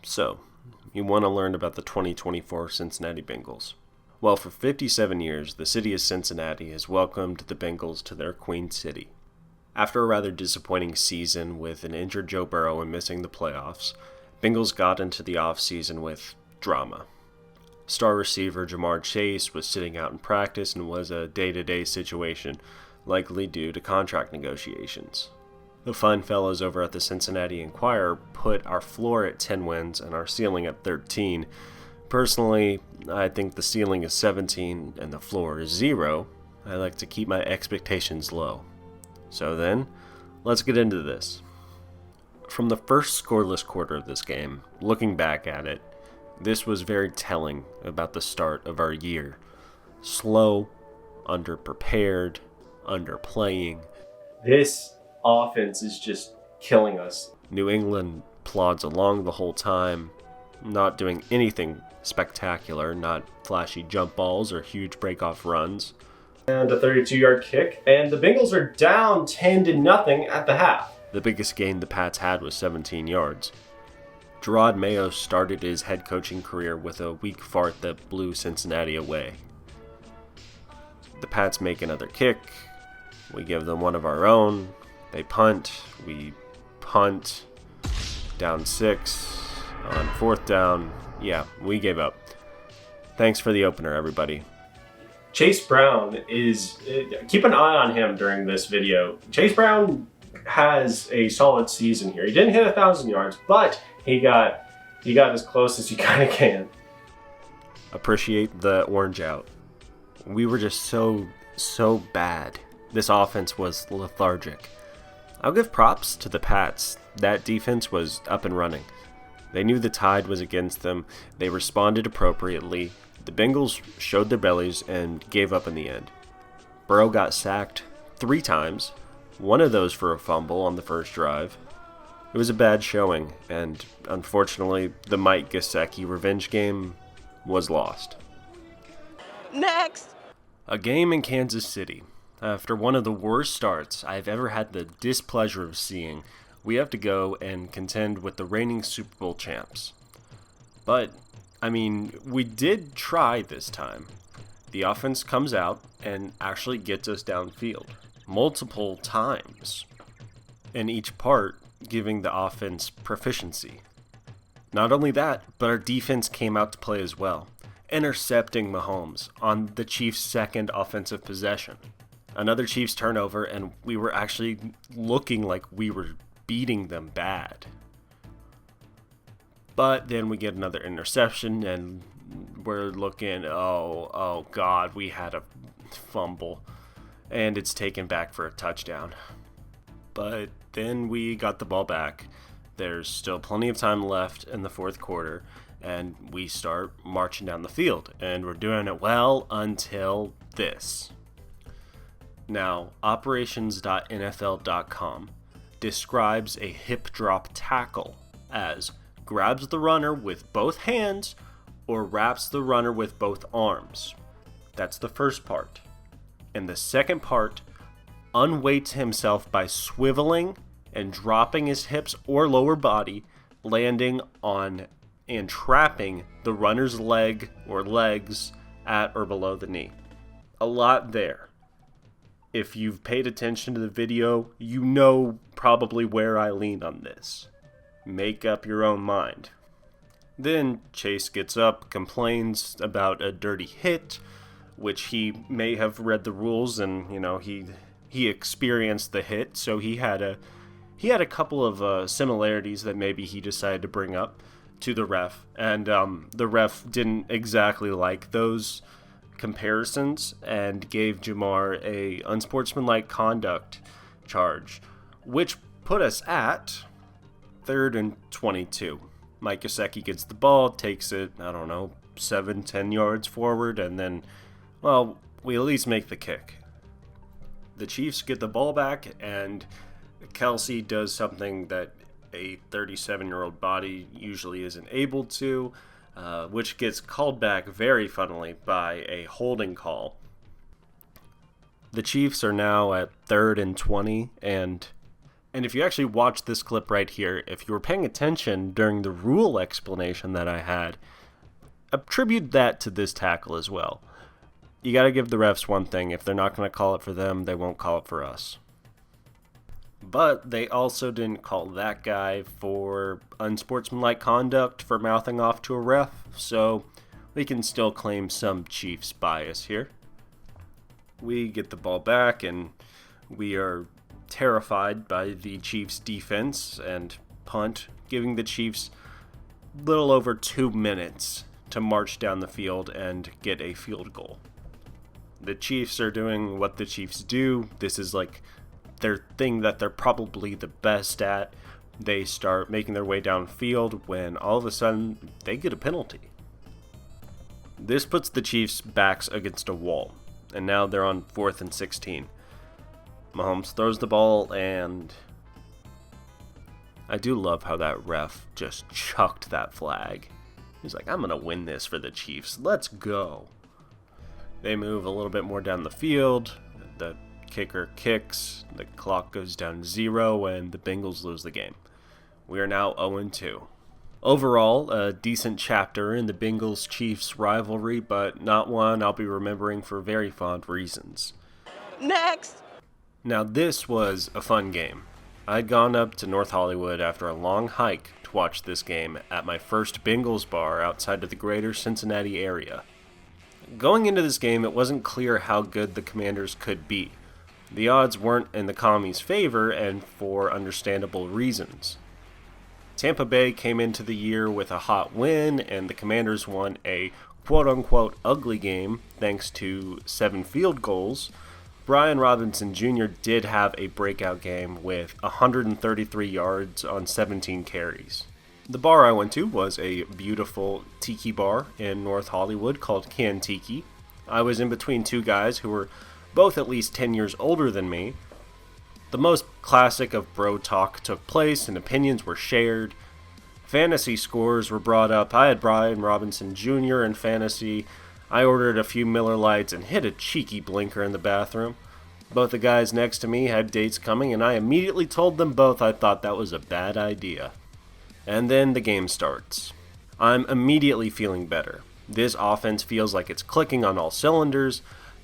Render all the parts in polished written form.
So, you want to learn about the 2024 Cincinnati Bengals. Well, for 57 years, the city of Cincinnati has welcomed the Bengals to their Queen City. After a rather disappointing season with an injured Joe Burrow and missing the playoffs, Bengals got into the offseason with drama. Star receiver Jamar Chase was sitting out in practice and was a day-to-day situation, likely due to contract negotiations. The fine fellows over at the Cincinnati Enquirer put our floor at 10 wins and our ceiling at 13. Personally, I think the ceiling is 17 and the floor is 0. I like to keep my expectations low. So then, let's get into this. From the first scoreless quarter of this game, looking back at it, this was very telling about the start of our year. Slow, underprepared, underplaying. This offense is just killing us. New England plods along the whole time, not doing anything spectacular, not flashy jump balls or huge break-off runs. And a 32-yard kick, and the Bengals are down 10-0 at the half. The biggest gain the Pats had was 17 yards. Gerard Mayo started his head coaching career with a weak fart that blew Cincinnati away. The Pats make another kick. We give them one of our own. They punt. We punt. Down 6. On 4th down. Yeah, we gave up. Thanks for the opener, everybody. Chase Brown is... keep an eye on him during this video. Chase Brown has a solid season here. He didn't hit 1,000 yards, but he got as close as you kind of can. Appreciate the orange out. We were just so bad. This offense was lethargic. I'll give props to the Pats. That defense was up and running. They knew the tide was against them. They responded appropriately. The Bengals showed their bellies and gave up in the end. Burrow got sacked 3 times, one of those for a fumble on the first drive. It was a bad showing, and unfortunately, the Mike Gesicki revenge game was lost. Next! A game in Kansas City. After one of the worst starts I've ever had the displeasure of seeing, we have to go and contend with the reigning Super Bowl champs. But, we did try this time. The offense comes out and actually gets us downfield multiple times, in each part giving the offense proficiency. Not only that, but our defense came out to play as well, intercepting Mahomes on the Chiefs' second offensive possession. Another Chiefs turnover, and we were actually looking like we were beating them bad. But then we get another interception, and we're looking, oh God, we had a fumble, and it's taken back for a touchdown. But then we got the ball back. There's still plenty of time left in the fourth quarter, and we start marching down the field, and we're doing it well until this. Now, operations.nfl.com describes a hip drop tackle as grabs the runner with both hands or wraps the runner with both arms. That's the first part. And the second part, unweights himself by swiveling and dropping his hips or lower body, landing on and trapping the runner's leg or legs at or below the knee. A lot there. If you've paid attention to the video, you know probably where I lean on this. Make up your own mind. Then Chase gets up, complains about a dirty hit, which he may have read the rules and, he experienced the hit, so he had a couple of similarities that maybe he decided to bring up to the ref, and the ref didn't exactly like those comparisons and gave Jamar a unsportsmanlike conduct charge, which put us at 3rd and 22. Mike Gesicki gets the ball, takes it, 7-10 yards forward, and then, we at least make the kick. The Chiefs get the ball back, and Kelsey does something that a 37-year-old body usually isn't able to, which gets called back very funnily by a holding call. The Chiefs are now at 3rd and 20, and And if you actually watch this clip right here, if you were paying attention during the rule explanation that I had, attribute that to this tackle as well. You got to give the refs one thing. If they're not going to call it for them, they won't call it for us. But they also didn't call that guy for unsportsmanlike conduct for mouthing off to a ref, so we can still claim some Chiefs bias here. We get the ball back, and we are terrified by the Chiefs' defense and punt, giving the Chiefs little over 2 minutes to march down the field and get a field goal. The Chiefs are doing what the Chiefs do. This is like their thing that they're probably the best at. They start making their way downfield when all of a sudden they get a penalty. This puts the Chiefs' backs against a wall, and now they're on 4th and 16. Mahomes throws the ball, and I do love how that ref just chucked that flag. He's like, I'm going to win this for the Chiefs. Let's go. They move a little bit more down the field. The kicker kicks. The clock goes down to 0, and the Bengals lose the game. We are now 0-2. Overall, a decent chapter in the Bengals-Chiefs rivalry, but not one I'll be remembering for very fond reasons. Next! Now, this was a fun game. I'd gone up to North Hollywood after a long hike to watch this game at my first Bengals bar outside of the greater Cincinnati area. Going into this game, it wasn't clear how good the Commanders could be. The odds weren't in the Commies' favor, and for understandable reasons. Tampa Bay came into the year with a hot win, and the Commanders won a quote-unquote ugly game thanks to 7 field goals. Brian Robinson Jr. did have a breakout game with 133 yards on 17 carries. The bar I went to was a beautiful tiki bar in North Hollywood called Can Tiki. I was in between 2 guys who were both at least 10 years older than me. The most classic of bro talk took place and opinions were shared. Fantasy scores were brought up. I had Brian Robinson Jr. in fantasy. I ordered a few Miller Lights and hit a cheeky blinker in the bathroom. Both the guys next to me had dates coming, and I immediately told them both I thought that was a bad idea. And then the game starts. I'm immediately feeling better. This offense feels like it's clicking on all cylinders.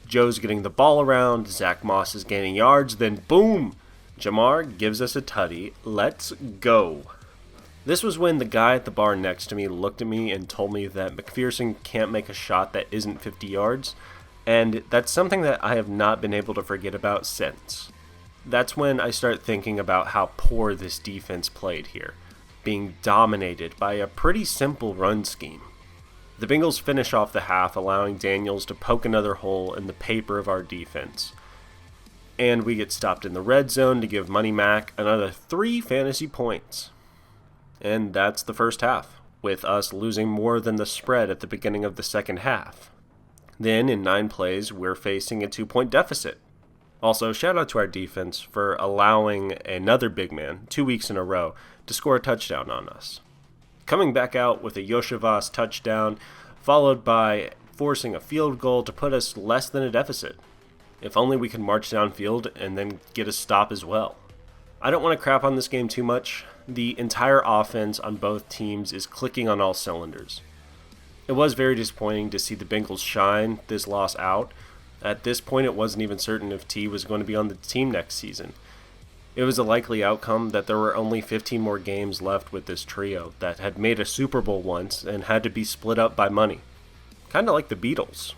Joe's getting the ball around, Zach Moss is gaining yards, then boom! Jamar gives us a tutty. Let's go. This was when the guy at the bar next to me looked at me and told me that McPherson can't make a shot that isn't 50 yards, and that's something that I have not been able to forget about since. That's when I start thinking about how poor this defense played here, being dominated by a pretty simple run scheme. The Bengals finish off the half, allowing Daniels to poke another hole in the paper of our defense. And we get stopped in the red zone to give Money Mac another 3 fantasy points. And that's the first half, with us losing more than the spread at the beginning of the second half. Then, in 9 plays, we're facing a 2-point deficit. Also, shout out to our defense for allowing another big man, 2 weeks in a row, to score a touchdown on us. Coming back out with a Yoshivas touchdown, followed by forcing a field goal to put us less than a deficit. If only we could march downfield and then get a stop as well. I don't want to crap on this game too much. The entire offense on both teams is clicking on all cylinders. It was very disappointing to see the Bengals shine this loss out. At this point, it wasn't even certain if T was going to be on the team next season. It was a likely outcome that there were only 15 more games left with this trio that had made a Super Bowl once and had to be split up by money. Kind of like the Beatles.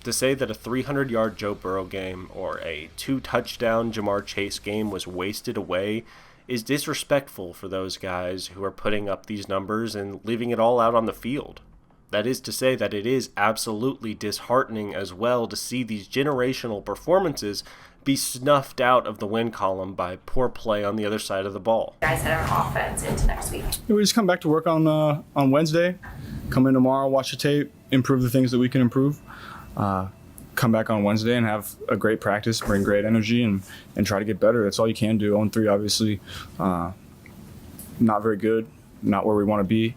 To say that a 300-yard Joe Burrow game or a 2-touchdown Jamar Chase game was wasted away is disrespectful for those guys who are putting up these numbers and leaving it all out on the field. That is to say that it is absolutely disheartening as well to see these generational performances be snuffed out of the win column by poor play on the other side of the ball. Guys that are offense into next week. We just come back to work on Wednesday, come in tomorrow, watch the tape, improve the things that we can improve, come back on Wednesday and have a great practice, bring great energy, and try to get better. That's all you can do. 0-3, obviously, not very good, not where we want to be.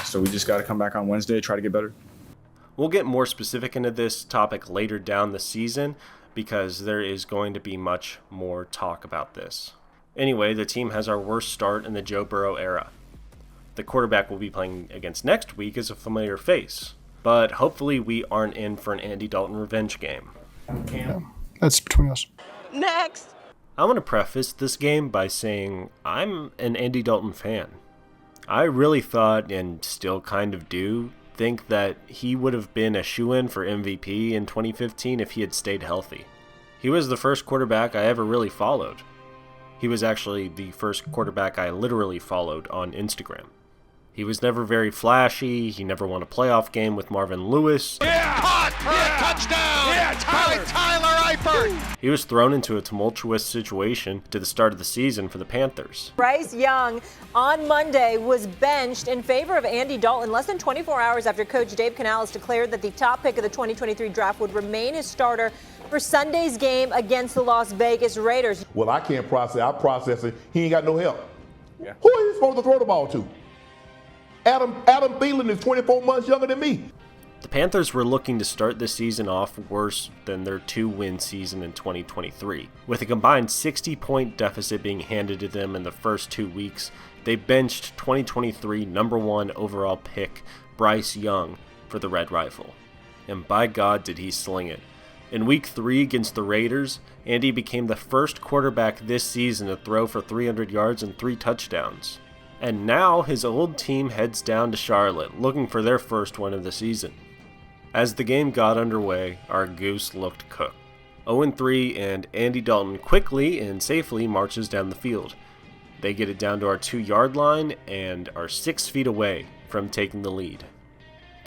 So we just got to come back on Wednesday, try to get better. We'll get more specific into this topic later down the season because there is going to be much more talk about this. Anyway, the team has our worst start in the Joe Burrow era. The quarterback we'll be playing against next week is a familiar face, but hopefully we aren't in for an Andy Dalton revenge game. Yeah, that's between us. Next. I want to preface this game by saying I'm an Andy Dalton fan. I really thought, and still kind of do, think that he would have been a shoo-in for MVP in 2015 if he had stayed healthy. He was the first quarterback I ever really followed. He was actually the first quarterback I literally followed on Instagram. He was never very flashy, he never won a playoff game with Marvin Lewis. Caught for a touchdown by Tyler Eifert. He was thrown into a tumultuous situation to the start of the season for the Panthers. Bryce Young on Monday was benched in favor of Andy Dalton less than 24 hours after coach Dave Canales declared that the top pick of the 2023 draft would remain his starter for Sunday's game against the Las Vegas Raiders. Well, I can't process. I process it. He ain't got no help. Yeah. Who are you supposed to throw the ball to? Adam Thielen is 24 months younger than me. The Panthers were looking to start the season off worse than their 2-win season in 2023. With a combined 60-point deficit being handed to them in the first 2 weeks, they benched 2023 number 1 overall pick Bryce Young for the Red Rifle. And by God did he sling it. In Week 3 against the Raiders, Andy became the first quarterback this season to throw for 300 yards and 3 touchdowns. And now his old team heads down to Charlotte, looking for their first win of the season. As the game got underway, our goose looked cooked. 0-3, and Andy Dalton quickly and safely marches down the field. They get it down to our 2-yard line and are 6 feet away from taking the lead.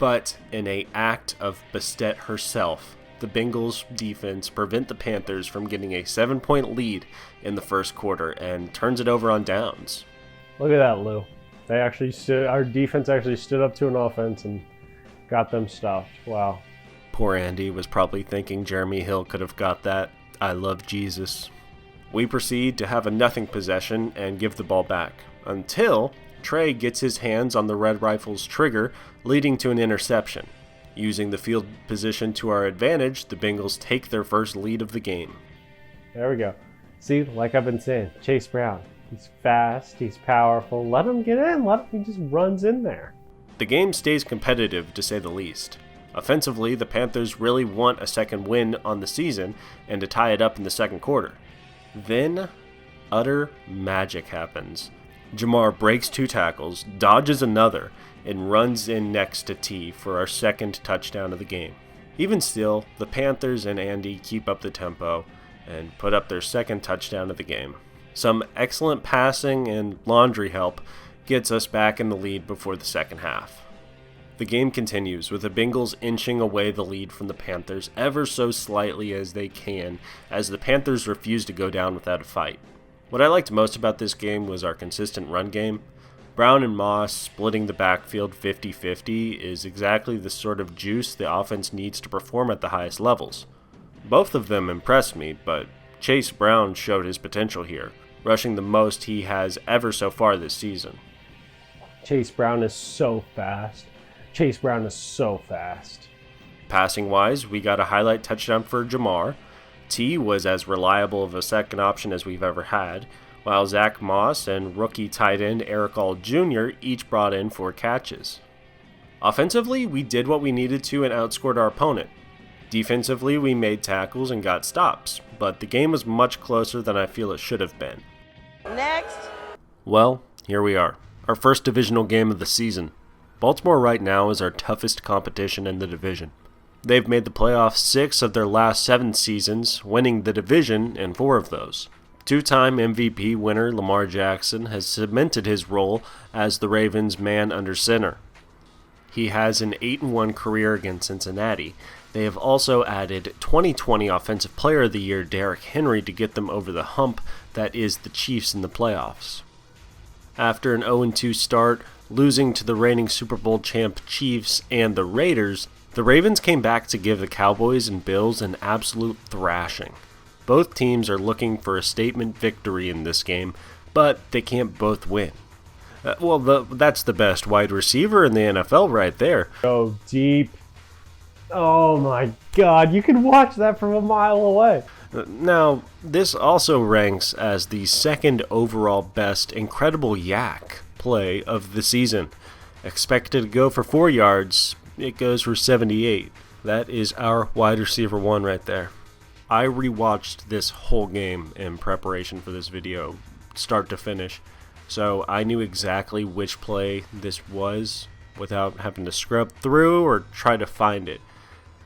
But in an act of Bastet herself, the Bengals defense prevent the Panthers from getting a 7-point lead in the first quarter and turns it over on downs. Look at that, Lou. Our defense actually stood up to an offense and got them stopped. Wow. Poor Andy was probably thinking Jeremy Hill could have got that. I love Jesus. We proceed to have a nothing possession and give the ball back, until Trey gets his hands on the Red Rifle's trigger, leading to an interception. Using the field position to our advantage, the Bengals take their first lead of the game. There we go. See, like I've been saying, Chase Brown. He's fast, he's powerful. Let him get in. He just runs in there. The game stays competitive, to say the least. Offensively, the Panthers really want a second win on the season and to tie it up in the second quarter. Then, utter magic happens. Jamar breaks 2 tackles, dodges another, and runs in next to T for our second touchdown of the game. Even still, the Panthers and Andy keep up the tempo and put up their second touchdown of the game. Some excellent passing and laundry help gets us back in the lead before the second half. The game continues, with the Bengals inching away the lead from the Panthers ever so slightly as they can, as the Panthers refuse to go down without a fight. What I liked most about this game was our consistent run game. Brown and Moss splitting the backfield 50-50 is exactly the sort of juice the offense needs to perform at the highest levels. Both of them impressed me, but Chase Brown showed his potential here, rushing the most he has ever so far this season. Chase Brown is so fast. Passing-wise, we got a highlight touchdown for Jamar. T was as reliable of a second option as we've ever had, while Zach Moss and rookie tight end Eric All Jr. each brought in 4 catches. Offensively, we did what we needed to and outscored our opponent. Defensively, we made tackles and got stops, but the game was much closer than I feel it should have been. Next. Well, here we are. Our first divisional game of the season. Baltimore right now is our toughest competition in the division. They've made the playoffs 6 of their last 7 seasons, winning the division in 4 of those. 2-time MVP winner Lamar Jackson has cemented his role as the Ravens' man under center. He has an 8-1 career against Cincinnati. They have also added 2020 Offensive Player of the Year Derrick Henry to get them over the hump that is the Chiefs in the playoffs. After an 0-2 start, losing to the reigning Super Bowl champ Chiefs and the Raiders, the Ravens came back to give the Cowboys and Bills an absolute thrashing. Both teams are looking for a statement victory in this game, but they can't both win. That's the best wide receiver in the NFL right there. Go deep. Oh my God, you can watch that from a mile away. Now, this also ranks as the second overall best incredible yak play of the season. Expected to go for 4 yards, it goes for 78. That is our wide receiver 1 right there. I rewatched this whole game in preparation for this video, start to finish, so I knew exactly which play this was without having to scrub through or try to find it.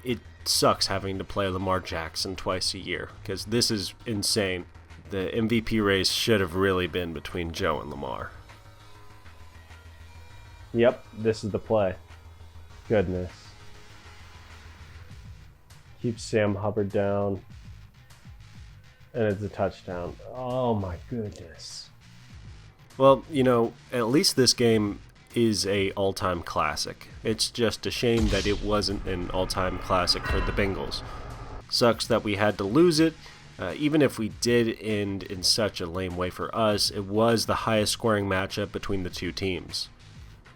It sucks having to play Lamar Jackson twice a year, because this is insane. The MVP race should have really been between Joe and Lamar. Yep, this is the play. Goodness. Keep Sam Hubbard down. And it's a touchdown. Oh my goodness. Well, you know, at least this game is a all-time classic. It's just a shame that it wasn't an all-time classic for the Bengals. Sucks that we had to lose it. Even if we did end in such a lame way for us, it was the highest scoring matchup between the two teams.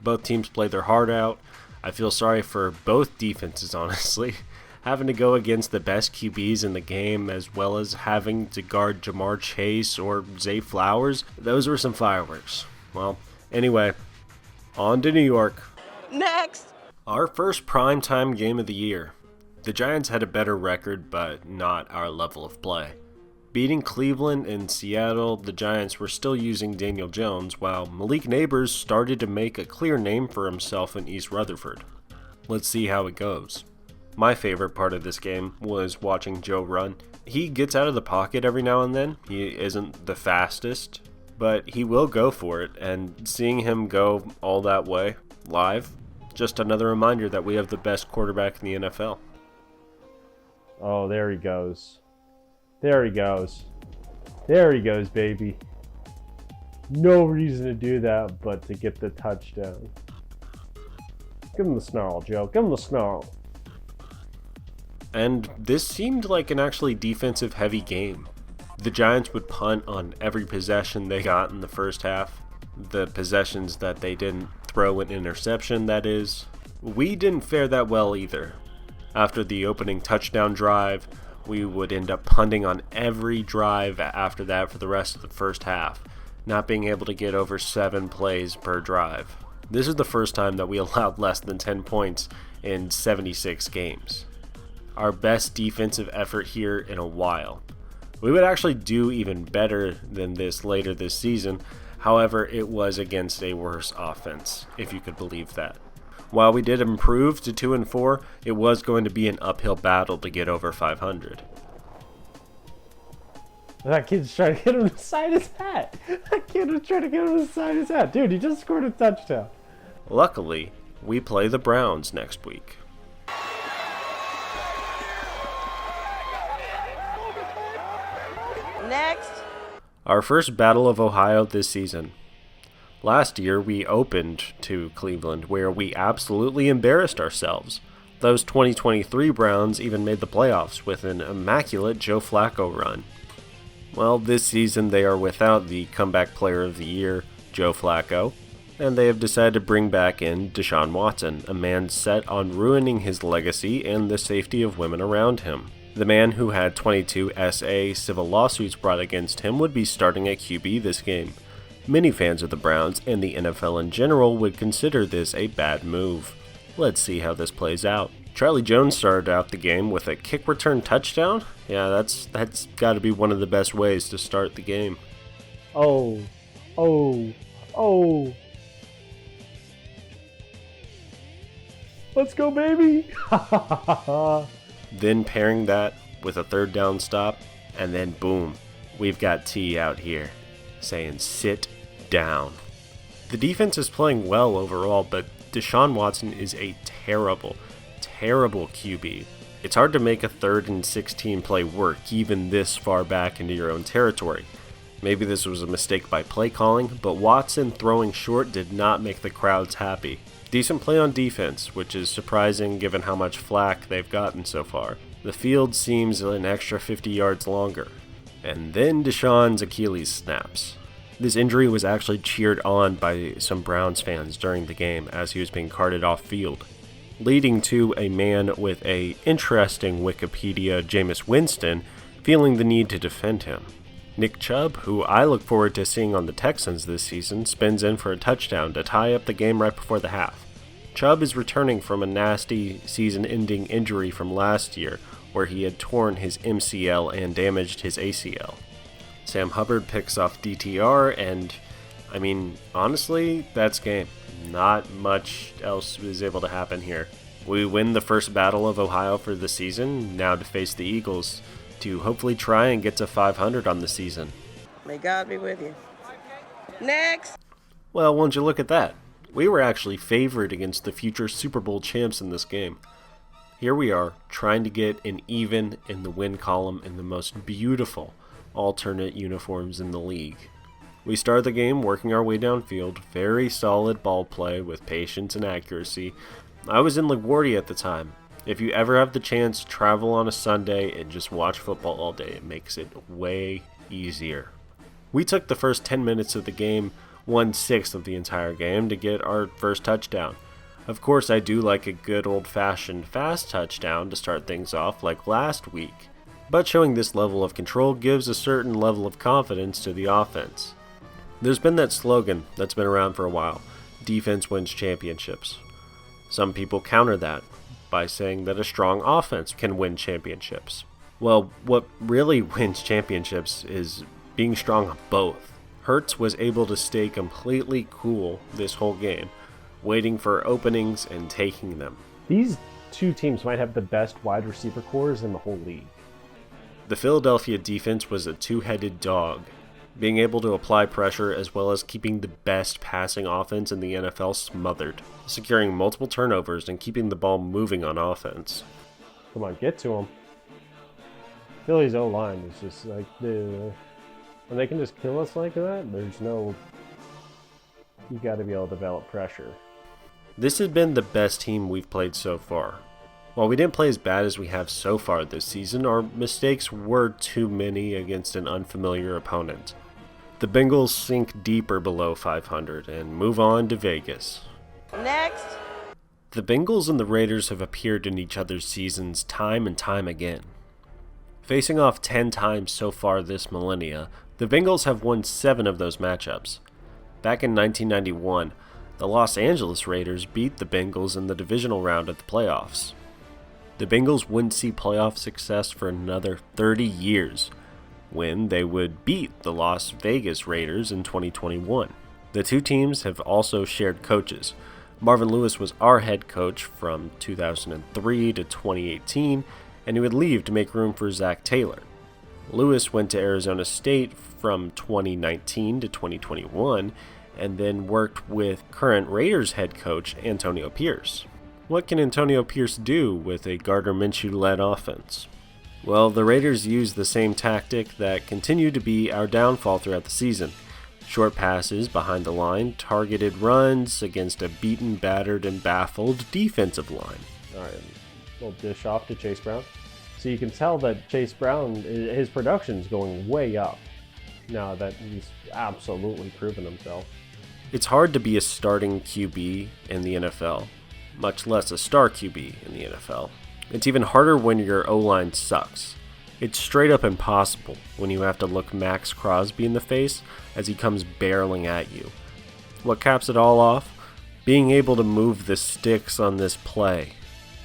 Both teams played their heart out. I feel sorry for both defenses, honestly. Having to go against the best QBs in the game, as well as having to guard Jamar Chase or Zay Flowers, those were some fireworks. Well, anyway, on to New York. Next. Our first primetime game of the year. The Giants had a better record, but not our level of play. Beating Cleveland and Seattle, the Giants were still using Daniel Jones, while Malik Neighbors started to make a clear name for himself in East Rutherford. Let's see how it goes. My favorite part of this game was watching Joe run. He gets out of the pocket every now and then. He isn't the fastest, but he will go for it, and seeing him go all that way, live, just another reminder that we have the best quarterback in the NFL. Oh, there he goes. There he goes. There he goes, baby. No reason to do that but to get the touchdown. Give him the snarl, Joe. Give him the snarl. And this seemed like an actually defensive-heavy game. The Giants would punt on every possession they got in the first half. The possessions that they didn't throw an interception, that is. We didn't fare that well either. After the opening touchdown drive, we would end up punting on every drive after that for the rest of the first half, not being able to get over 7 plays per drive. This is the first time that we allowed less than 10 points in 76 games. Our best defensive effort here in a while. We would actually do even better than this later this season, however, it was against a worse offense, if you could believe that. While we did improve to 2-4, it was going to be an uphill battle to get over 500. That kid's trying to get him to sign his hat. That kid was trying to get him to sign his hat. Dude, he just scored a touchdown. Luckily, we play the Browns next week. Next. Our first Battle of Ohio this season. Last year, we opened to Cleveland, where we absolutely embarrassed ourselves. Those 2023 Browns even made the playoffs with an immaculate Joe Flacco run. Well, this season they are without the comeback player of the year, Joe Flacco, and they have decided to bring back in Deshaun Watson, a man set on ruining his legacy and the safety of women around him. The man who had 22 SA civil lawsuits brought against him would be starting at QB this game. Many fans of the Browns and the NFL in general would consider this a bad move. Let's see how this plays out. Charlie Jones started out the game with a kick return touchdown. Yeah, that's got to be one of the best ways to start the game. Oh. Let's go, baby. Then pairing that with a third down stop, and then boom, we've got T out here saying sit down. The defense is playing well overall, but Deshaun Watson is a terrible QB. It's hard to make a 3rd and 16 play work even this far back into your own territory. Maybe this was a mistake by play calling, but Watson throwing short did not make the crowds happy. Decent play on defense, which is surprising given how much flack they've gotten so far. The field seems an extra 50 yards longer. And then Deshaun's Achilles snaps. This injury was actually cheered on by some Browns fans during the game as he was being carted off field, leading to a man with a interesting Wikipedia, Jameis Winston, feeling the need to defend him. Nick Chubb, who I look forward to seeing on the Texans this season, spins in for a touchdown to tie up the game right before the half. Chubb is returning from a nasty season-ending injury from last year, where he had torn his MCL and damaged his ACL. Sam Hubbard picks off DTR, and honestly, that's game. Not much else is able to happen here. We win the first battle of Ohio for the season, now to face the Eagles, to hopefully try and get to 500 on the season. May God be with you. Next. Well, won't you look at that? We were actually favored against the future Super Bowl champs in this game. Here we are, trying to get an even in the win column in the most beautiful alternate uniforms in the league. We start the game working our way downfield, very solid ball play with patience and accuracy. I was in LaGuardia at the time. If you ever have the chance, travel on a Sunday and just watch football all day. It makes it way easier. We took the first 10 minutes of the game, 1/6 of the entire game, to get our first touchdown. Of course, I do like a good old-fashioned fast touchdown to start things off like last week, but showing this level of control gives a certain level of confidence to the offense. There's been that slogan that's been around for a while, defense wins championships. Some people counter that by saying that a strong offense can win championships. Well, what really wins championships is being strong on both. Hurts was able to stay completely cool this whole game, waiting for openings and taking them. These two teams might have the best wide receiver cores in the whole league. The Philadelphia defense was a two-headed dog, being able to apply pressure as well as keeping the best passing offense in the NFL smothered, securing multiple turnovers and keeping the ball moving on offense. Come on, get to him. Philly's O-line is just like, when they can just kill us like that, you got to be able to develop pressure. This has been the best team we've played so far. While we didn't play as bad as we have so far this season, our mistakes were too many against an unfamiliar opponent. The Bengals sink deeper below 500 and move on to Vegas. Next. The Bengals and the Raiders have appeared in each other's seasons time and time again. Facing off 10 times so far this millennia, the Bengals have won 7 of those matchups. Back in 1991, the Los Angeles Raiders beat the Bengals in the divisional round of the playoffs. The Bengals wouldn't see playoff success for another 30 years, when they would beat the Las Vegas Raiders in 2021. The two teams have also shared coaches. Marvin Lewis was our head coach from 2003 to 2018, and he would leave to make room for Zach Taylor. Lewis went to Arizona State from 2019 to 2021, and then worked with current Raiders head coach Antonio Pierce. What can Antonio Pierce do with a Gardner Minshew-led offense? Well, the Raiders used the same tactic that continued to be our downfall throughout the season. Short passes behind the line, targeted runs against a beaten, battered, and baffled defensive line. All right, little dish off to Chase Brown. So you can tell that Chase Brown, his production's going way up now that he's absolutely proven himself. It's hard to be a starting QB in the NFL, much less a star QB in the NFL. It's even harder when your O-line sucks. It's straight up impossible when you have to look Max Crosby in the face as he comes barreling at you. What caps it all off? Being able to move the sticks on this play.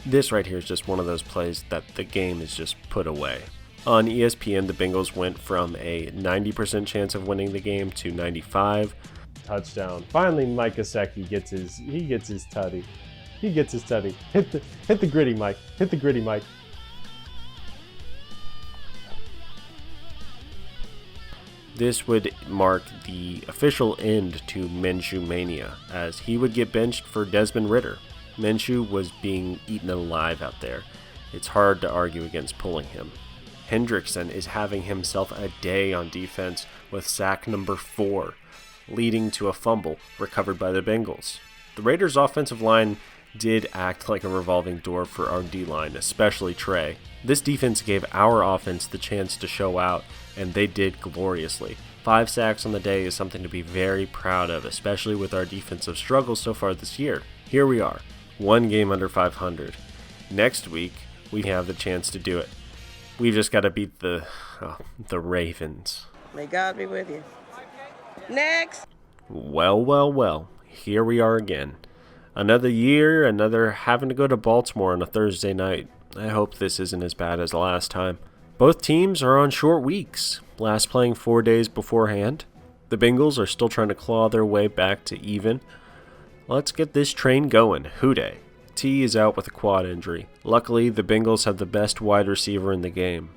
This right here is just one of those plays that the game is just put away. On ESPN, the Bengals went from a 90% chance of winning the game to 95%. Touchdown. Finally, Mike Gesicki gets his tutty. He gets his tutty. Hit the gritty, Mike. Hit the gritty, Mike. This would mark the official end to Minshew Mania, as he would get benched for Desmond Ridder. Minshew was being eaten alive out there. It's hard to argue against pulling him. Hendrickson is having himself a day on defense with sack number 4, leading to a fumble recovered by the Bengals. The Raiders' offensive line did act like a revolving door for our D-line, especially Trey. This defense gave our offense the chance to show out, and they did gloriously. 5 sacks on the day is something to be very proud of, especially with our defensive struggles so far this year. Here we are, 1 game under 500. Next week, we have the chance to do it. We've just got to beat the Ravens. May God be with you. Next. Well. Here we are again. Another year, another having to go to Baltimore on a Thursday night. I hope this isn't as bad as last time. Both teams are on short weeks, last playing 4 days beforehand. The Bengals are still trying to claw their way back to even. Let's get this train going. Houday. T is out with a quad injury. Luckily, the Bengals have the best wide receiver in the game.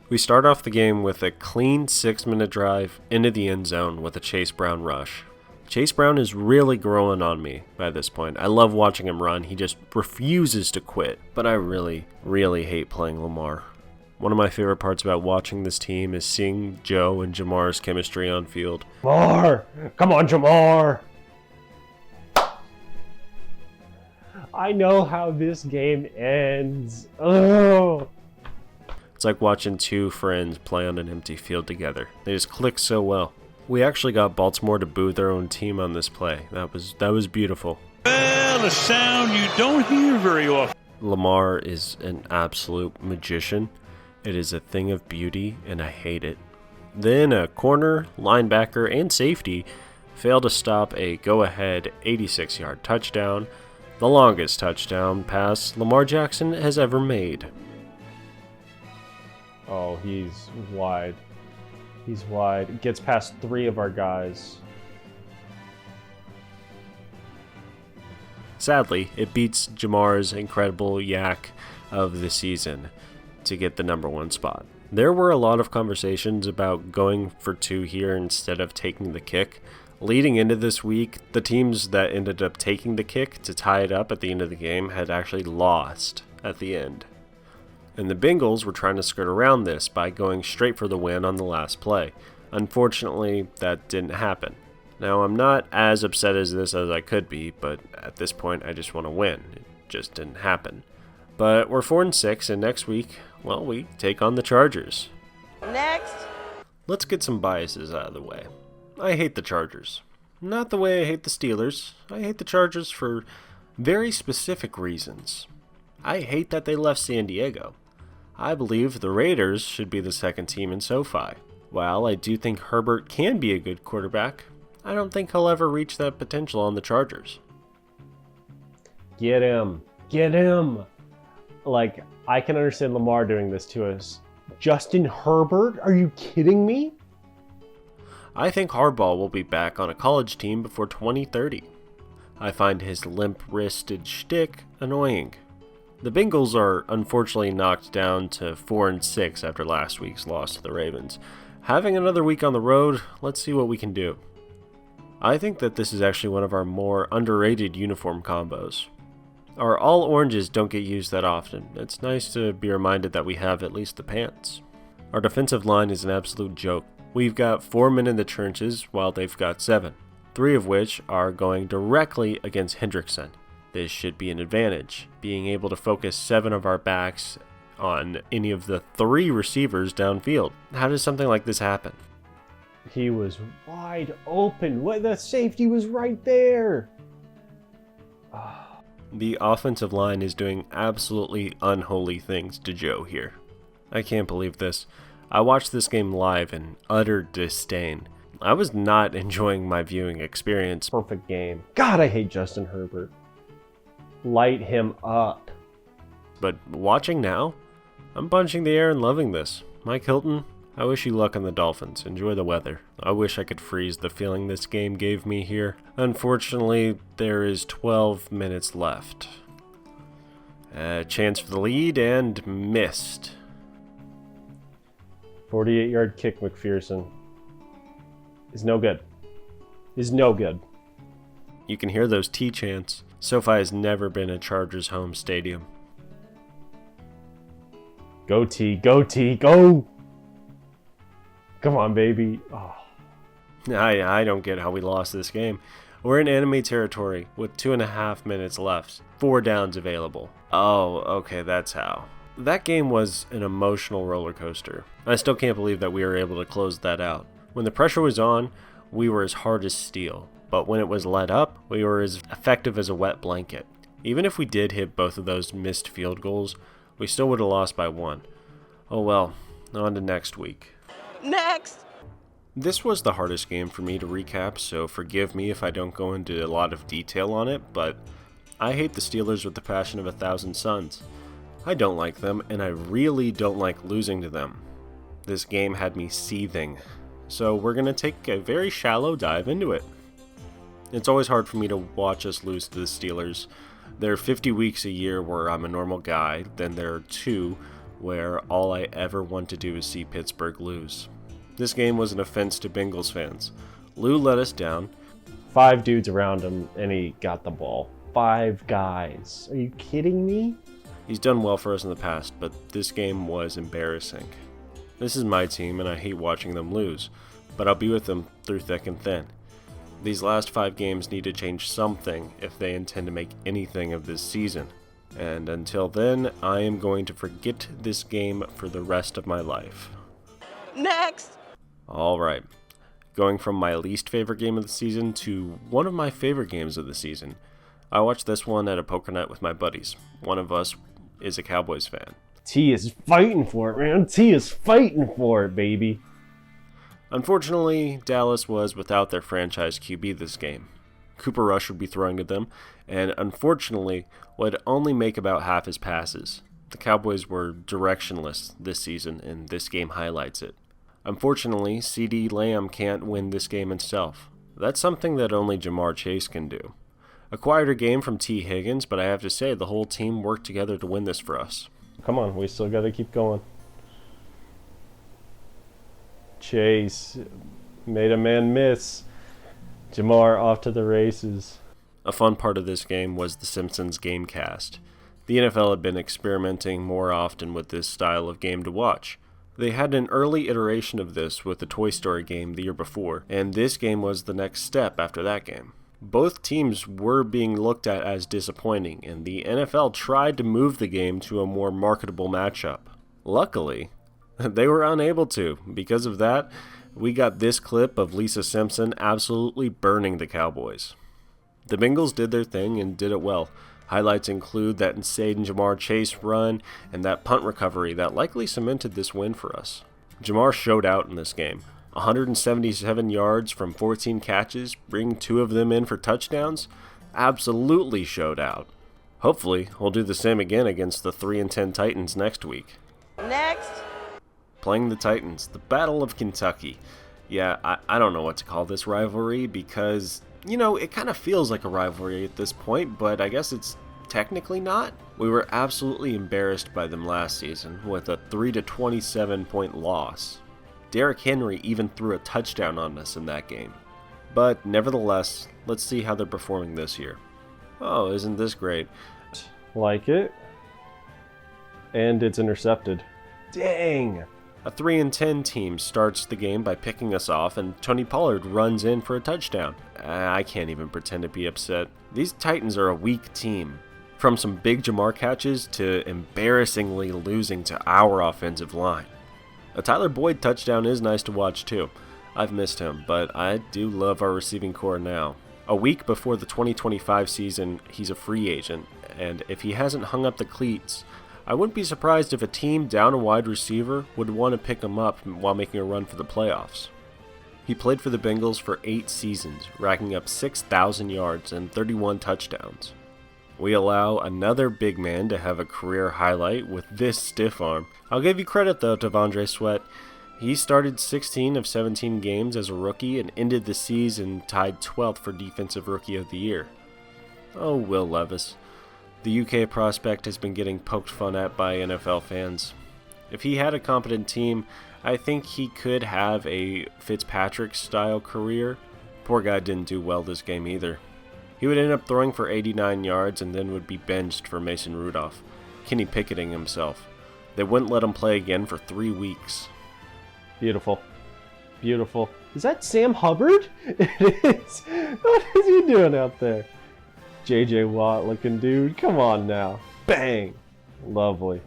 We start off the game with a clean 6-minute drive into the end zone with a Chase Brown rush. Chase Brown is really growing on me by this point. I love watching him run. He just refuses to quit. But I really hate playing Lamar. One of my favorite parts about watching this team is seeing Joe and Jamar's chemistry on field. Jamar! Come on, Jamar! I know how this game ends. Oh! It's like watching two friends play on an empty field together. They just click so well. We actually got Baltimore to boo their own team on this play. That was beautiful. Well, a sound you don't hear very often. Lamar is an absolute magician. It is a thing of beauty, and I hate it. Then a corner, linebacker, and safety fail to stop a go-ahead 86-yard touchdown, the longest touchdown pass Lamar Jackson has ever made. Oh, he's wide. He's wide. Gets past 3 of our guys. Sadly, it beats Jamar's incredible yak of the season to get the number 1 spot. There were a lot of conversations about going for 2 here instead of taking the kick. Leading into this week, the teams that ended up taking the kick to tie it up at the end of the game had actually lost at the end. And the Bengals were trying to skirt around this by going straight for the win on the last play. Unfortunately, that didn't happen. Now, I'm not as upset as I could be, but at this point, I just want to win. It just didn't happen. But we're 4-6, and next week, well, we take on the Chargers. Next. Let's get some biases out of the way. I hate the Chargers. Not the way I hate the Steelers. I hate the Chargers for very specific reasons. I hate that they left San Diego. I believe the Raiders should be the second team in SoFi. While I do think Herbert can be a good quarterback, I don't think he'll ever reach that potential on the Chargers. Get him. Get him. Like, I can understand Lamar doing this to us. Justin Herbert? Are you kidding me? I think Harbaugh will be back on a college team before 2030. I find his limp-wristed shtick annoying. The Bengals are unfortunately knocked down to 4-6 after last week's loss to the Ravens. Having another week on the road, let's see what we can do. I think that this is actually one of our more underrated uniform combos. Our all oranges don't get used that often. It's nice to be reminded that we have at least the pants. Our defensive line is an absolute joke. We've got 4 men in the trenches while they've got 7, 3 of which are going directly against Hendrickson. This should be an advantage, being able to focus 7 of our backs on any of the 3 receivers downfield. How does something like this happen? He was wide open. What? The safety was right there. The offensive line is doing absolutely unholy things to Joe here. I can't believe this. I watched this game live in utter disdain. I was not enjoying my viewing experience. Perfect game. God, I hate Justin Herbert. Light him up. But watching now, I'm punching the air and loving this. Mike Hilton, I wish you luck on the Dolphins. Enjoy the weather. I wish I could freeze the feeling this game gave me here. Unfortunately, there is 12 minutes left. A chance for the lead and missed. 48-yard kick, McPherson. Is no good. Is no good. You can hear those T chants. SoFi has never been a Chargers home stadium. Go T, go T, go! Come on, baby. Oh. I don't get how we lost this game. We're in enemy territory with 2.5 minutes left. 4 downs available. Oh, okay, that's how. That game was an emotional roller coaster. I still can't believe that we were able to close that out. When the pressure was on, we were as hard as steel. But when it was let up, we were as effective as a wet blanket. Even if we did hit both of those missed field goals, we still would have lost by 1. Oh well, on to next week. Next. This was the hardest game for me to recap, so forgive me if I don't go into a lot of detail on it, but I hate the Steelers with the passion of 1,000 suns. I don't like them, and I really don't like losing to them. This game had me seething, so we're going to take a very shallow dive into it. It's always hard for me to watch us lose to the Steelers. There are 50 weeks a year where I'm a normal guy, then there are 2 where all I ever want to do is see Pittsburgh lose. This game was an offense to Bengals fans. Lou let us down. 5 dudes around him, and he got the ball. 5 guys. Are you kidding me? He's done well for us in the past, but this game was embarrassing. This is my team, and I hate watching them lose, but I'll be with them through thick and thin. These last 5 games need to change something if they intend to make anything of this season. And until then, I am going to forget this game for the rest of my life. Next. Alright, going from my least favorite game of the season to one of my favorite games of the season. I watched this one at a poker night with my buddies. One of us is a Cowboys fan. T is fighting for it, man. T is fighting for it, baby. Unfortunately, Dallas was without their franchise QB this game. Cooper Rush would be throwing to them, and unfortunately, would only make about half his passes. The Cowboys were directionless this season, and this game highlights it. Unfortunately, CeeDee Lamb can't win this game himself. That's something that only Jamar Chase can do. A quieter game from T. Higgins, but I have to say the whole team worked together to win this for us. Come on, we still got to keep going. Chase made a man miss. Jamar off to the races. A fun part of this game was the Simpsons Gamecast. The NFL had been experimenting more often with this style of game to watch. They had an early iteration of this with the Toy Story game the year before, and this game was the next step after that game. Both teams were being looked at as disappointing, and the NFL tried to move the game to a more marketable matchup. Luckily, they were unable to. Because of that, we got this clip of Lisa Simpson absolutely burning the Cowboys. The Bengals did their thing and did it well. Highlights include that insane Jamar Chase run and that punt recovery that likely cemented this win for us. Jamar showed out in this game. 177 yards from 14 catches, bringing 2 of them in for touchdowns. Absolutely showed out. Hopefully, he'll do the same again against the 3-10 Titans next week. Next. Playing the Titans, the Battle of Kentucky. Yeah, I don't know what to call this rivalry because, it kind of feels like a rivalry at this point, but I guess it's technically not. We were absolutely embarrassed by them last season with a 3-27 point loss. Derrick Henry even threw a touchdown on us in that game. But nevertheless, let's see how they're performing this year. Oh, isn't this great? Like it. And it's intercepted. Dang! A 3-10 team starts the game by picking us off, and Tony Pollard runs in for a touchdown. I can't even pretend to be upset. These Titans are a weak team. From some big Jamar catches to embarrassingly losing to our offensive line. A Tyler Boyd touchdown is nice to watch too. I've missed him, but I do love our receiving core now. A week before the 2025 season, he's a free agent, and if he hasn't hung up the cleats, I wouldn't be surprised if a team down a wide receiver would want to pick him up while making a run for the playoffs. He played for the Bengals for 8 seasons, racking up 6,000 yards and 31 touchdowns. We allow another big man to have a career highlight with this stiff arm. I'll give you credit though to T'Vondre Sweat. He started 16 of 17 games as a rookie and ended the season tied 12th for Defensive Rookie of the Year. Oh, Will Levis. The UK prospect has been getting poked fun at by NFL fans. If he had a competent team, I think he could have a Fitzpatrick-style career. Poor guy didn't do well this game either. He would end up throwing for 89 yards and then would be benched for Mason Rudolph, Kenny Picketing himself. They wouldn't let him play again for 3 weeks. Beautiful. Beautiful. Is that Sam Hubbard? It is. What is he doing out there? J.J. Watt looking dude. Come on now. Bang. Lovely.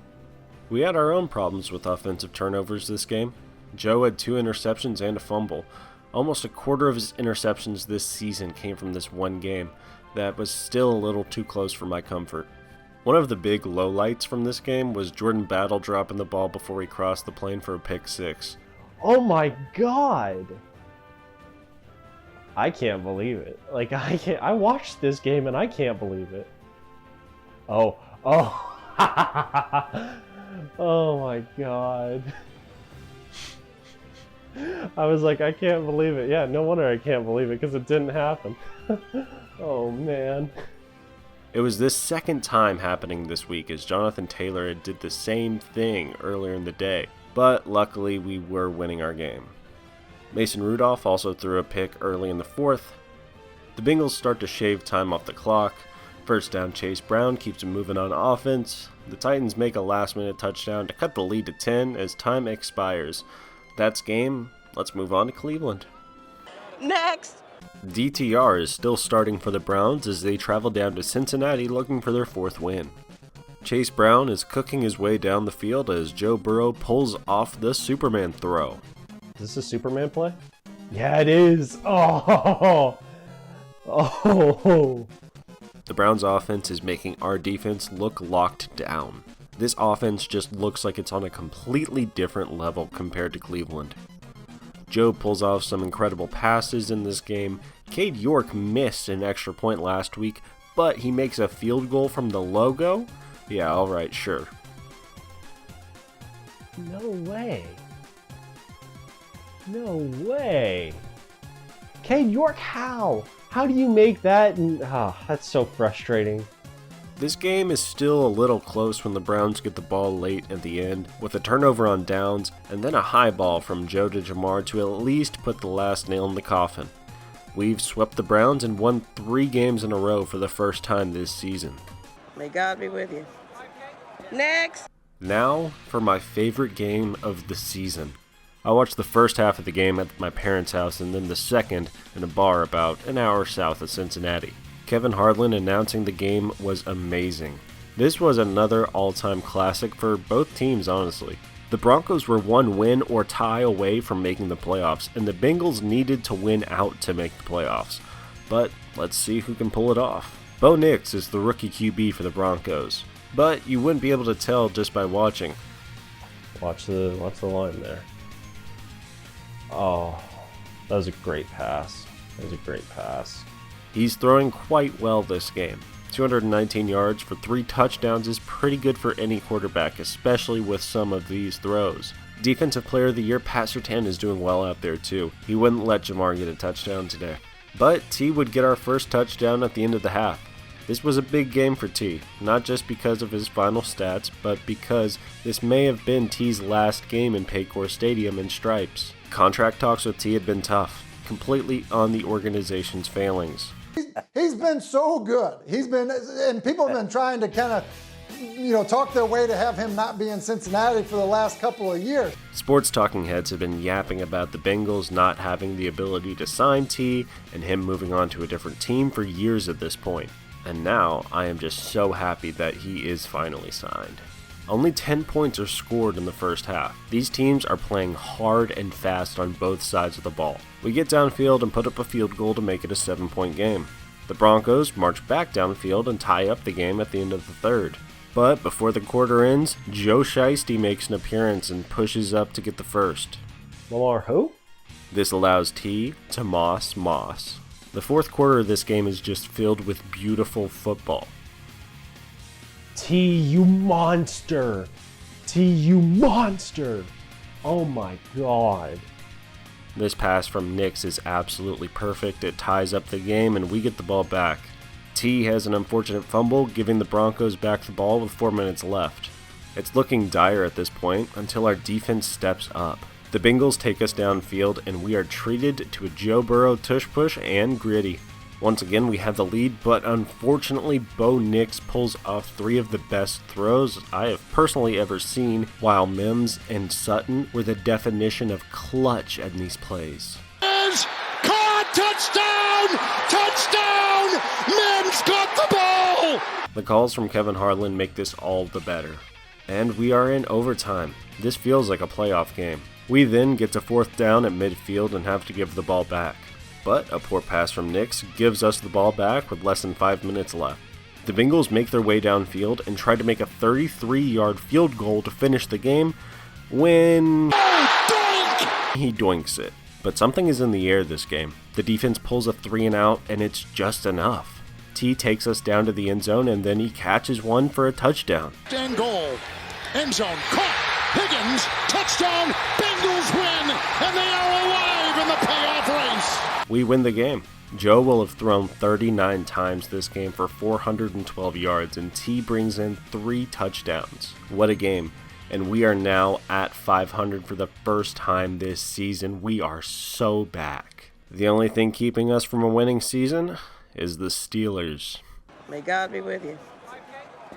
We had our own problems with offensive turnovers this game. Joe had 2 interceptions and a fumble. Almost a quarter of his interceptions this season came from this one game. That was still a little too close for my comfort. One of the big lowlights from this game was Jordan Battle dropping the ball before he crossed the plane for a pick six. Oh my god! I can't believe it. Like, I watched this game and I can't believe it. Oh. Oh my god. I was like, I can't believe it. Yeah, no wonder I can't believe it, because it didn't happen. Oh man. It was this second time happening this week, as Jonathan Taylor did the same thing earlier in the day, but luckily we were winning our game. Mason Rudolph also threw a pick early in the fourth. The Bengals start to shave time off the clock. First down, Chase Brown keeps them moving on offense. The Titans make a last-minute touchdown to cut the lead to 10 as time expires. That's game. Let's move on to Cleveland. Next. DTR is still starting for the Browns as they travel down to Cincinnati looking for their fourth win. Chase Brown is cooking his way down the field as Joe Burrow pulls off the Superman throw. Is this a Superman play? Yeah, it is. Oh. The Browns offense is making our defense look locked down. This offense just looks like it's on a completely different level compared to Cleveland. Joe pulls off some incredible passes in this game. Cade York missed an extra point last week, but he makes a field goal from the logo? Yeah, alright, sure. No way. No way. Cade York, how? How do you make that? That's so frustrating. This game is still a little close when the Browns get the ball late at the end, with a turnover on downs, and then a high ball from Joe to Jamar to at least put the last nail in the coffin. We've swept the Browns and won 3 games in a row for the first time this season. May God be with you. Next. Now for my favorite game of the season. I watched the first half of the game at my parents' house and then the second in a bar about an hour south of Cincinnati. Kevin Harlan announcing the game was amazing. This was another all-time classic for both teams, honestly. The Broncos were one win or tie away from making the playoffs, and the Bengals needed to win out to make the playoffs. But let's see who can pull it off. Bo Nix is the rookie QB for the Broncos, but you wouldn't be able to tell just by watching. Watch the line there. Oh, that was a great pass. He's throwing quite well this game. 219 yards for 3 touchdowns is pretty good for any quarterback, especially with some of these throws. Defensive Player of the Year, Pat Surtain, is doing well out there too. He wouldn't let Jamar get a touchdown today. But T would get our first touchdown at the end of the half. This was a big game for T, not just because of his final stats, but because this may have been T's last game in Paycor Stadium in stripes. Contract talks with T had been tough, completely on the organization's failings. He's been so good. And people have been trying to kind of, talk their way to have him not be in Cincinnati for the last couple of years. Sports talking heads have been yapping about the Bengals not having the ability to sign T and him moving on to a different team for years at this point. And now I am just so happy that he is finally signed. Only 10 points are scored in the first half. These teams are playing hard and fast on both sides of the ball. We get downfield and put up a field goal to make it a 7-point game. The Broncos march back downfield and tie up the game at the end of the third. But before the quarter ends, Joe Shiesty makes an appearance and pushes up to get the first. Lamar who? This allows T to Moss. The fourth quarter of this game is just filled with beautiful football. T, you monster! Oh my god. This pass from Nix is absolutely perfect. It ties up the game and we get the ball back. T has an unfortunate fumble, giving the Broncos back the ball with 4 minutes left. It's looking dire at this point until our defense steps up. The Bengals take us downfield and we are treated to a Joe Burrow tush push and gritty. Once again we have the lead, but unfortunately Bo Nix pulls off 3 of the best throws I have personally ever seen, while Mims and Sutton were the definition of clutch in these plays. Caught! Touchdown! Mims got the ball! The calls from Kevin Harlan make this all the better. And we are in overtime. This feels like a playoff game. We then get to 4th down at midfield and have to give the ball back. But a poor pass from Nix gives us the ball back with less than 5 minutes left. The Bengals make their way downfield and try to make a 33-yard field goal to finish the game when he doinks it. But something is in the air this game. The defense pulls a 3-and-out, and it's just enough. T takes us down to the end zone, and then he catches one for a touchdown. And goal. End zone. Caught. Higgins. Touchdown. Bengals win. And they are alive in the playoff race. We win the game. Joe will have thrown 39 times this game for 412 yards, and T brings in 3 touchdowns. What a game. And we are now at 500 for the first time this season. We are so back. The only thing keeping us from a winning season is the Steelers. May God be with you.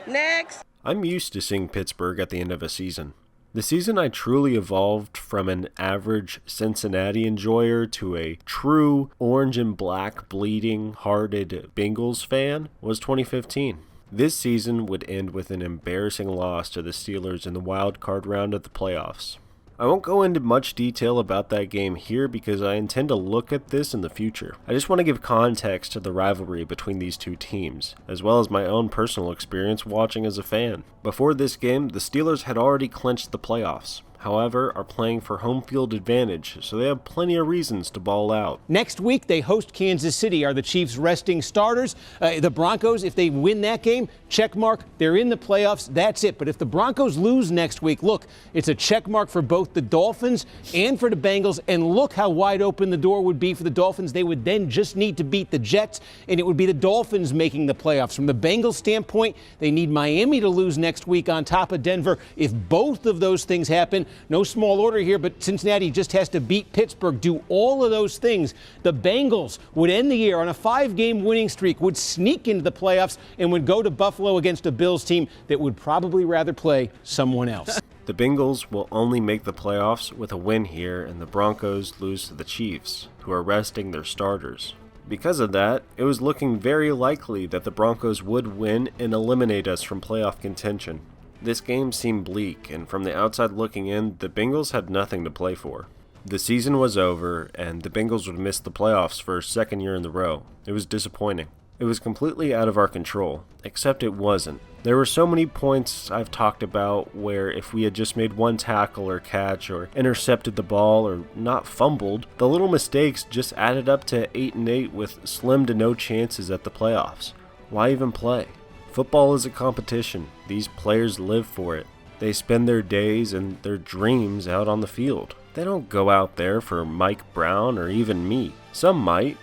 Next. I'm used to seeing Pittsburgh at the end of a season. The season I truly evolved from an average Cincinnati enjoyer to a true orange and black bleeding-hearted Bengals fan was 2015. This season would end with an embarrassing loss to the Steelers in the wild card round of the playoffs. I won't go into much detail about that game here because I intend to look at this in the future. I just want to give context to the rivalry between these two teams, as well as my own personal experience watching as a fan. Before this game, the Steelers had already clinched the playoffs. However, are playing for home field advantage, so they have plenty of reasons to ball out. Next week, they host Kansas City. Are the Chiefs resting starters? The Broncos, if they win that game, check mark, they're in the playoffs, that's it. But if the Broncos lose next week, look, it's a check mark for both the Dolphins and for the Bengals, and look how wide open the door would be for the Dolphins. They would then just need to beat the Jets, and it would be the Dolphins making the playoffs. From the Bengals standpoint, they need Miami to lose next week on top of Denver. If both of those things happen, no small order here, but Cincinnati just has to beat Pittsburgh, do all of those things. The Bengals would end the year on a 5-game winning streak, would sneak into the playoffs, and would go to Buffalo against a Bills team that would probably rather play someone else. The Bengals will only make the playoffs with a win here, and the Broncos lose to the Chiefs, who are resting their starters. Because of that, it was looking very likely that the Broncos would win and eliminate us from playoff contention. This game seemed bleak, and from the outside looking in, the Bengals had nothing to play for. The season was over, and the Bengals would miss the playoffs for a second year in a row. It was disappointing. It was completely out of our control, except it wasn't. There were so many points I've talked about where if we had just made one tackle or catch or intercepted the ball or not fumbled, the little mistakes just added up to 8-8 with slim to no chances at the playoffs. Why even play? Football is a competition. These players live for it. They spend their days and their dreams out on the field. They don't go out there for Mike Brown or even me. Some might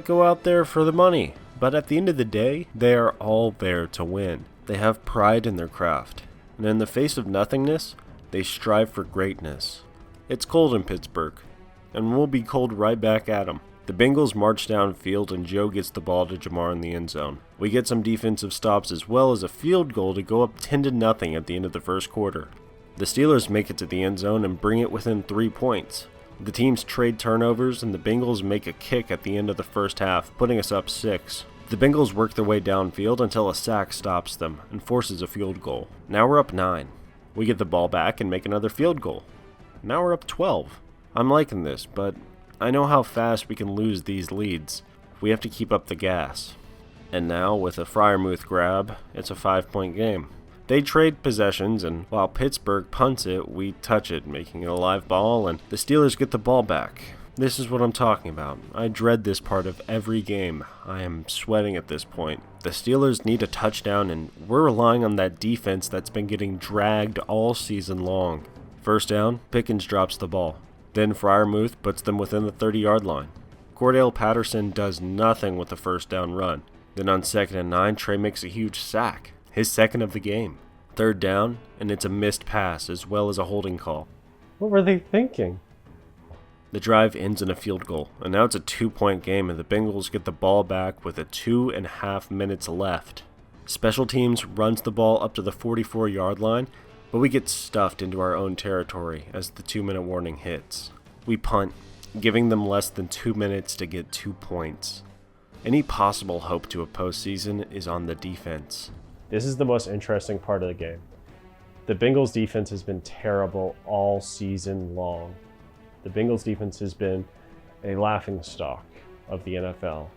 go out there for the money. But at the end of the day, they are all there to win. They have pride in their craft. And in the face of nothingness, they strive for greatness. It's cold in Pittsburgh, and we'll be cold right back at them. The Bengals march downfield and Joe gets the ball to Jamar in the end zone. We get some defensive stops as well as a field goal to go up 10-0 at the end of the first quarter. The Steelers make it to the end zone and bring it within 3 points. The teams trade turnovers and the Bengals make a kick at the end of the first half, putting us up 6. The Bengals work their way downfield until a sack stops them and forces a field goal. Now we're up 9. We get the ball back and make another field goal. Now we're up 12. I'm liking this, but I know how fast we can lose these leads. We have to keep up the gas. And now, with a Freiermuth grab, it's a 5-point game. They trade possessions, and while Pittsburgh punts it, we touch it, making it a live ball, and the Steelers get the ball back. This is what I'm talking about. I dread this part of every game. I am sweating at this point. The Steelers need a touchdown, and we're relying on that defense that's been getting dragged all season long. First down, Pickens drops the ball. Then Freiermuth puts them within the 30-yard line. Cordell Patterson does nothing with the first down run. Then on 2nd and 9, Trey makes a huge sack, his second of the game. Third down, and it's a missed pass as well as a holding call. What were they thinking? The drive ends in a field goal, and now it's a 2-point game, and the Bengals get the ball back with a 2.5 minutes left. Special teams runs the ball up to the 44-yard line, but we get stuffed into our own territory as the 2-minute warning hits. We punt, giving them less than 2 minutes to get 2 points. Any possible hope to a postseason is on the defense. This is the most interesting part of the game. The Bengals defense has been terrible all season long. The Bengals defense has been a laughingstock of the NFL.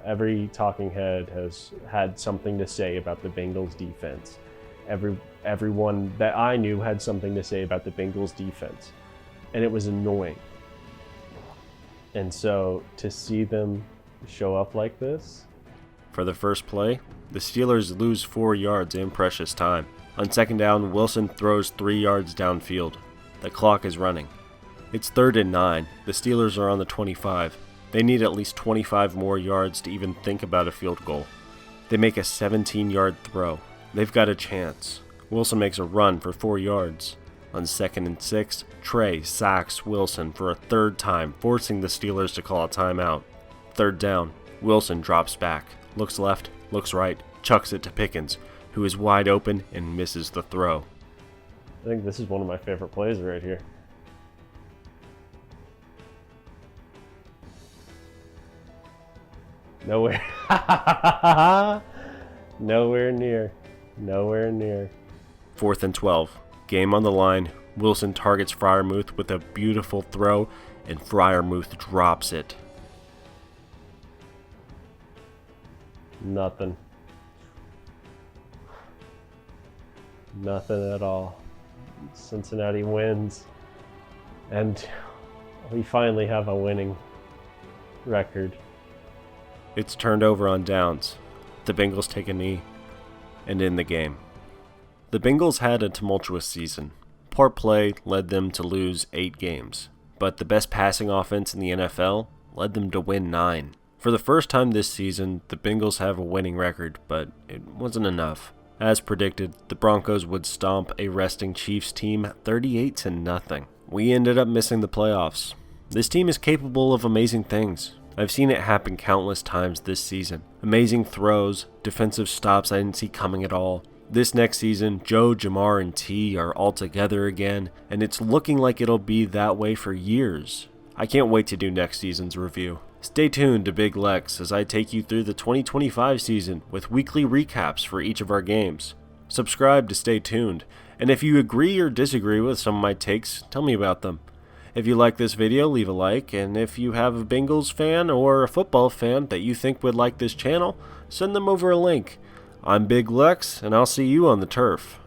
Every talking head has had something to say about the Bengals defense. Everyone that I knew had something to say about the Bengals defense. And it was annoying. And so to see them show up like this. For the first play, the Steelers lose 4 yards in precious time. On second down, Wilson throws 3 yards downfield. The clock is running. It's 3rd and 9. The Steelers are on the 25. They need at least 25 more yards to even think about a field goal. They make a 17-yard throw. They've got a chance. Wilson makes a run for 4 yards. On 2nd and 6, Trey sacks Wilson for a 3rd time, forcing the Steelers to call a timeout. 3rd down, Wilson drops back, looks left, looks right, chucks it to Pickens, who is wide open and misses the throw. I think this is one of my favorite plays right here. Nowhere. Nowhere near. Nowhere near. 4th and 12. Game on the line. Wilson targets Freiermuth with a beautiful throw, and Freiermuth drops it. Nothing. Nothing at all. Cincinnati wins. And we finally have a winning record. It's turned over on downs. The Bengals take a knee and end the game. The Bengals had a tumultuous season. Poor play led them to lose 8 games, but the best passing offense in the NFL led them to win 9. For the first time this season, the Bengals have a winning record, but it wasn't enough. As predicted, the Broncos would stomp a resting Chiefs team 38-0. We ended up missing the playoffs. This team is capable of amazing things. I've seen it happen countless times this season. Amazing throws, defensive stops I didn't see coming at all. This next season, Joe, Jamar, and T are all together again, and it's looking like it'll be that way for years. I can't wait to do next season's review. Stay tuned to Big Lex as I take you through the 2025 season with weekly recaps for each of our games. Subscribe to stay tuned, and if you agree or disagree with some of my takes, tell me about them. If you like this video, leave a like, and if you have a Bengals fan or a football fan that you think would like this channel, send them over a link. I'm Big Lex, and I'll see you on the turf.